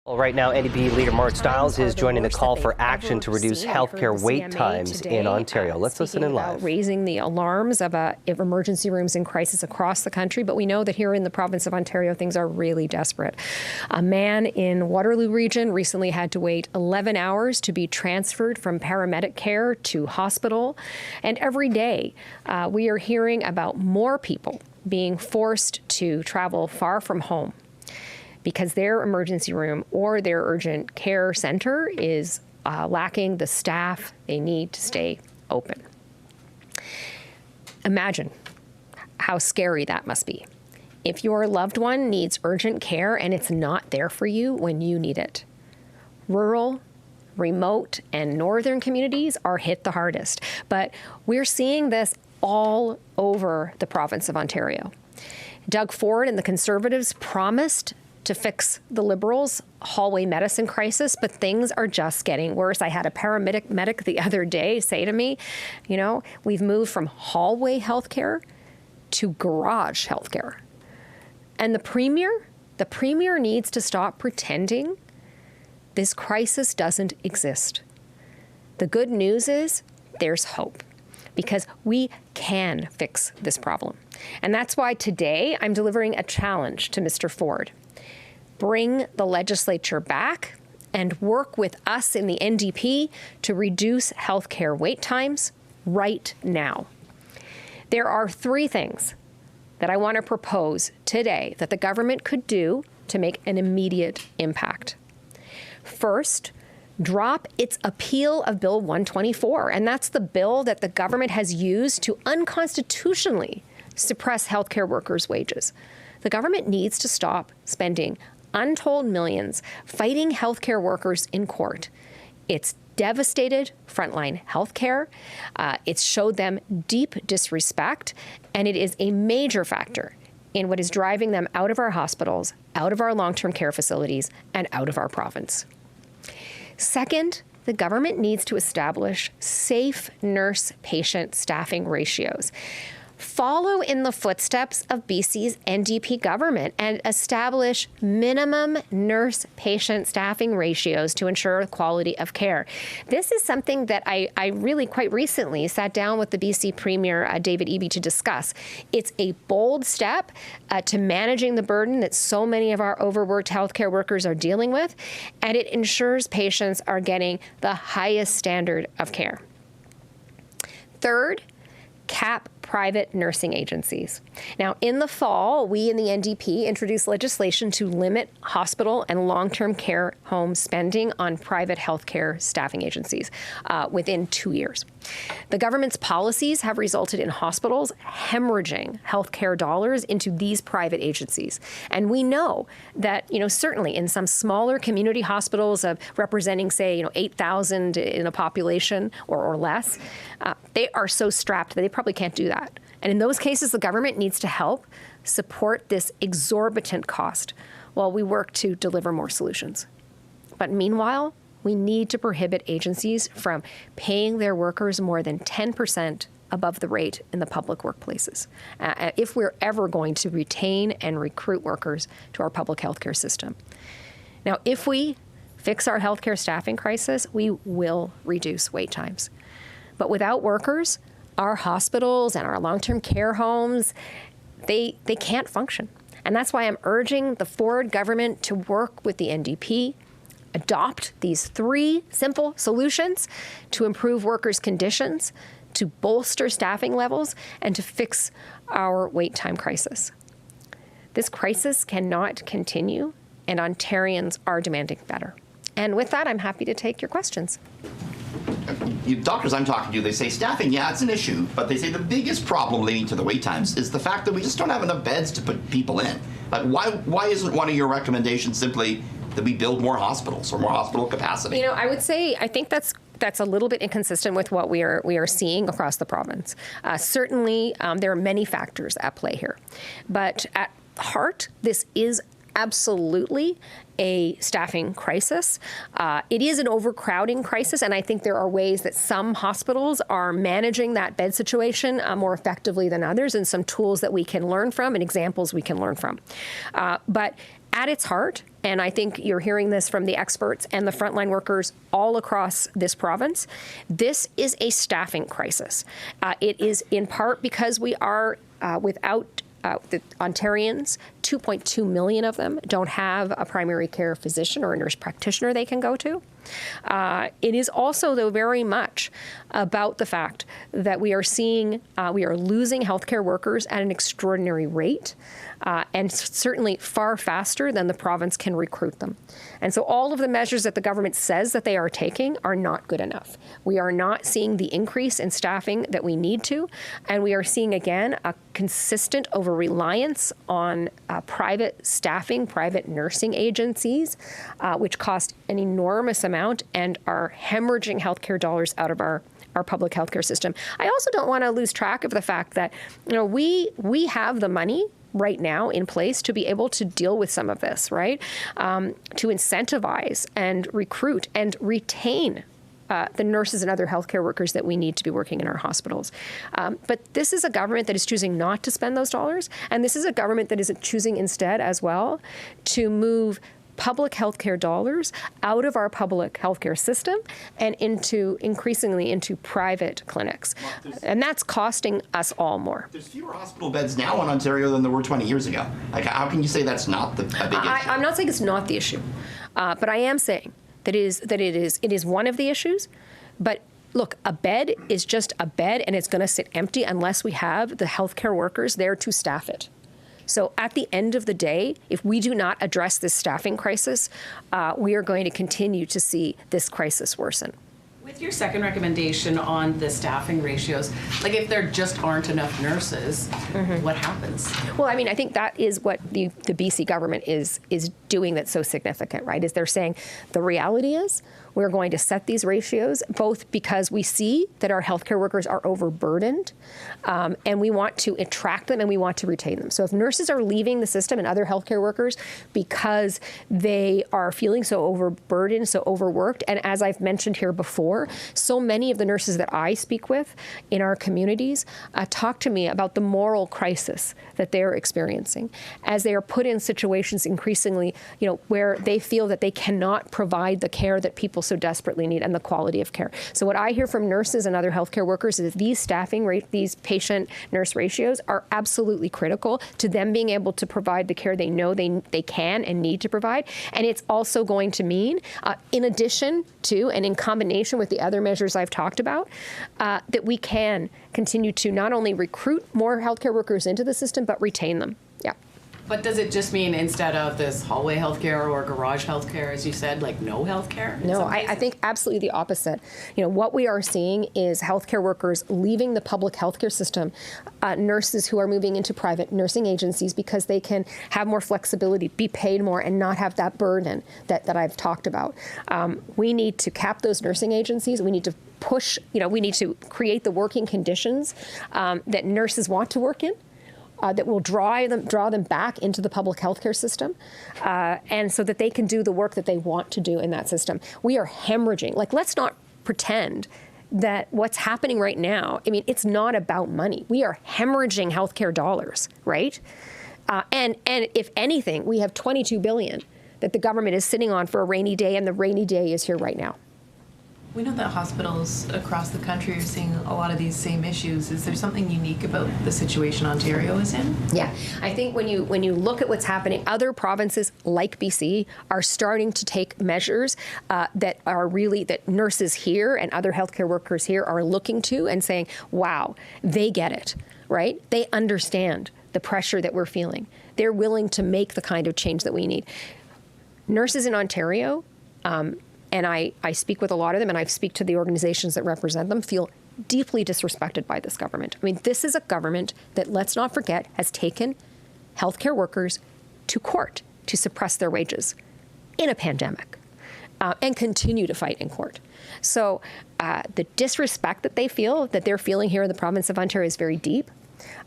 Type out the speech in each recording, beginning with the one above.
Well, right now, NDP leader Marit Stiles is joining the call for action to reduce healthcare wait times in Ontario. Let's listen in live. Raising the alarms of emergency rooms in crisis across the country, but we know that here in the province of Ontario, things are really desperate. A man in Waterloo region recently had to wait 11 hours to be transferred from paramedic care to hospital. And every day, we are hearing about more people being forced to travel far from home because their emergency room or their urgent care center is lacking the staff they need to stay open. Imagine how scary that must be. If your loved one needs urgent care and it's not there for you when you need it. Rural, remote, and northern communities are hit the hardest, but we're seeing this all over the province of Ontario. Doug Ford and the Conservatives promised to fix the Liberals' hallway medicine crisis, but things are just getting worse. I had a paramedic the other day say to me, you know, we've moved from hallway healthcare to garage healthcare. And the Premier needs to stop pretending this crisis doesn't exist. The good news is there's hope, because we can fix this problem. And that's why today I'm delivering a challenge to Mr. Ford. Bring the legislature back and work with us in the NDP to reduce healthcare wait times right now. There are three things that I want to propose today that the government could do to make an immediate impact. First, drop its appeal of Bill 124, and that's the bill that the government has used to unconstitutionally suppress healthcare workers' wages. The government needs to stop spending untold millions fighting healthcare workers in court. It's devastated frontline healthcare. It's showed them deep disrespect, and it is a major factor in what is driving them out of our hospitals, out of our long-term care facilities, and out of our province. Second, the government needs to establish safe nurse-patient staffing ratios. Follow in the footsteps of BC's NDP government and establish minimum nurse-patient staffing ratios to ensure quality of care. This is something that I really quite recently sat down with the BC Premier, David Eby, to discuss. It's a bold step to managing the burden that so many of our overworked healthcare workers are dealing with, and it ensures patients are getting the highest standard of care. Third, cap private nursing agencies. Now, in the fall, we in the NDP introduced legislation to limit hospital and long-term care home spending on private healthcare staffing agencies within 2 years. The government's policies have resulted in hospitals hemorrhaging healthcare dollars into these private agencies. And we know that, certainly in some smaller community hospitals of representing, say, 8,000 in a population or less, they are so strapped that they probably can't do that. And in those cases, the government needs to help support this exorbitant cost while we work to deliver more solutions. But meanwhile, we need to prohibit agencies from paying their workers more than 10% above the rate in the public workplaces, if we're ever going to retain and recruit workers to our public healthcare system. Now, if we fix our healthcare staffing crisis, we will reduce wait times. But without workers, our hospitals and our long-term care homes, they can't function. And that's why I'm urging the Ford government to work with the NDP, adopt these three simple solutions to improve workers' conditions, to bolster staffing levels, and to fix our wait time crisis. This crisis cannot continue, and Ontarians are demanding better. And with that, I'm happy to take your questions. Doctors I'm talking to, they say staffing, yeah, it's an issue, but they say the biggest problem leading to the wait times is the fact that we just don't have enough beds to put people in. Like, why isn't one of your recommendations simply that we build more hospitals or more hospital capacity? I would say I think that's a little bit inconsistent with what we are seeing across the province. Certainly, there are many factors at play here, but at heart, this is absolutely a staffing crisis. It is an overcrowding crisis, and I think there are ways that some hospitals are managing that bed situation more effectively than others, and some tools that we can learn from and examples we can learn from. But at its heart, and I think you're hearing this from the experts and the frontline workers all across this province, this is a staffing crisis. It is in part because we are without the Ontarians, 2.2 million of them don't have a primary care physician or a nurse practitioner they can go to. It is also, though, very much about the fact that we are seeing, we are losing healthcare workers at an extraordinary rate, and certainly far faster than the province can recruit them. And so all of the measures that the government says that they are taking are not good enough. We are not seeing the increase in staffing that we need to, and we are seeing, again, a consistent over-reliance on private staffing, private nursing agencies, which cost an enormous amount and are hemorrhaging healthcare dollars out of our public healthcare system. I also don't want to lose track of the fact that, we have the money right now in place to be able to deal with some of this, right? To incentivize and recruit and retain the nurses and other healthcare workers that we need to be working in our hospitals. But this is a government that is choosing not to spend those dollars, and this is a government that is choosing instead as well to move public healthcare dollars out of our public healthcare system and increasingly into private clinics. And that's costing us all more. There's fewer hospital beds now in Ontario than there were 20 years ago. Like, how can you say that's not a big issue? I'm not saying it's not the issue, but I am saying that it is one of the issues. But look, a bed is just a bed, and it's going to sit empty unless we have the healthcare workers there to staff it. So at the end of the day, if we do not address this staffing crisis, we are going to continue to see this crisis worsen. With your second recommendation on the staffing ratios, like if there just aren't enough nurses, what happens? Well, I mean, I think that is what the BC government is doing that's so significant, right? Is they're saying the reality is we're going to set these ratios both because we see that our healthcare workers are overburdened, and we want to attract them and we want to retain them. So if nurses are leaving the system and other healthcare workers because they are feeling so overburdened, so overworked, and as I've mentioned here before, so many of the nurses that I speak with in our communities talk to me about the moral crisis that they're experiencing as they are put in situations increasingly, where they feel that they cannot provide the care that people so desperately need and the quality of care. So what I hear from nurses and other healthcare workers is these these patient-nurse ratios are absolutely critical to them being able to provide the care they know they can and need to provide. And it's also going to mean, in addition to and in combination with the other measures I've talked about, that we can continue to not only recruit more healthcare workers into the system, but retain them. Yeah. But does it just mean instead of this hallway healthcare or garage healthcare, as you said, like no healthcare? No, I think absolutely the opposite. What we are seeing is healthcare workers leaving the public healthcare system, nurses who are moving into private nursing agencies because they can have more flexibility, be paid more, and not have that burden that I've talked about. We need to cap those nursing agencies. We need to push, we need to create the working conditions that nurses want to work in. That will draw them back into the public healthcare system, and so that they can do the work that they want to do in that system. We are hemorrhaging. Let's not pretend that what's happening right now, it's not about money. We are hemorrhaging healthcare dollars, right? And if anything, we have $22 billion that the government is sitting on for a rainy day, and the rainy day is here right now. We know that hospitals across the country are seeing a lot of these same issues. Is there something unique about the situation Ontario is in? Yeah, I think when you look at what's happening, other provinces like BC are starting to take measures that nurses here and other healthcare workers here are looking to and saying, wow, they get it, right? They understand the pressure that we're feeling. They're willing to make the kind of change that we need. Nurses in Ontario, and I speak with a lot of them, and I speak to the organizations that represent them, feel deeply disrespected by this government. This is a government that, let's not forget, has taken healthcare workers to court to suppress their wages in a pandemic and continue to fight in court. So the disrespect that they're feeling here in the province of Ontario is very deep.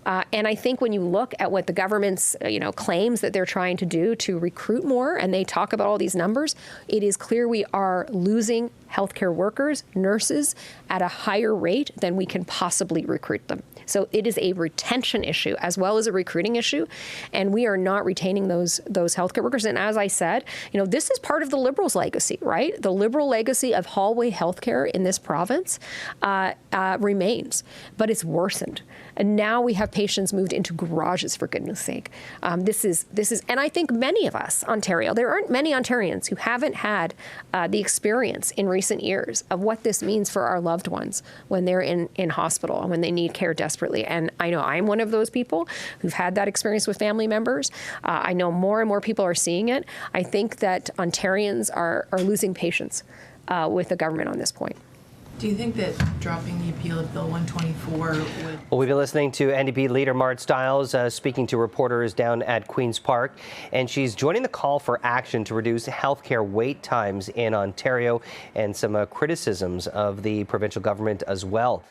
And I think when you look at what the government's claims that they're trying to do to recruit more, and they talk about all these numbers, it is clear we are losing healthcare workers, nurses, at a higher rate than we can possibly recruit them. So it is a retention issue as well as a recruiting issue, and we are not retaining those healthcare workers. And as I said, this is part of the Liberals' legacy, right? The Liberal legacy of hallway healthcare in this province remains, but it's worsened. And now we have patients moved into garages, for goodness sake. This is, and I think many of us, Ontario, there aren't many Ontarians who haven't had the experience in recent years of what this means for our loved ones when they're in hospital and when they need care desperately. And I know I'm one of those people who've had that experience with family members. I know more and more people are seeing it. I think that Ontarians are losing patience with the government on this point. Do you think that dropping the appeal of Bill 124 would... Well, we've been listening to NDP leader Marit Stiles speaking to reporters down at Queen's Park, and she's joining the call for action to reduce healthcare wait times in Ontario and some criticisms of the provincial government as well.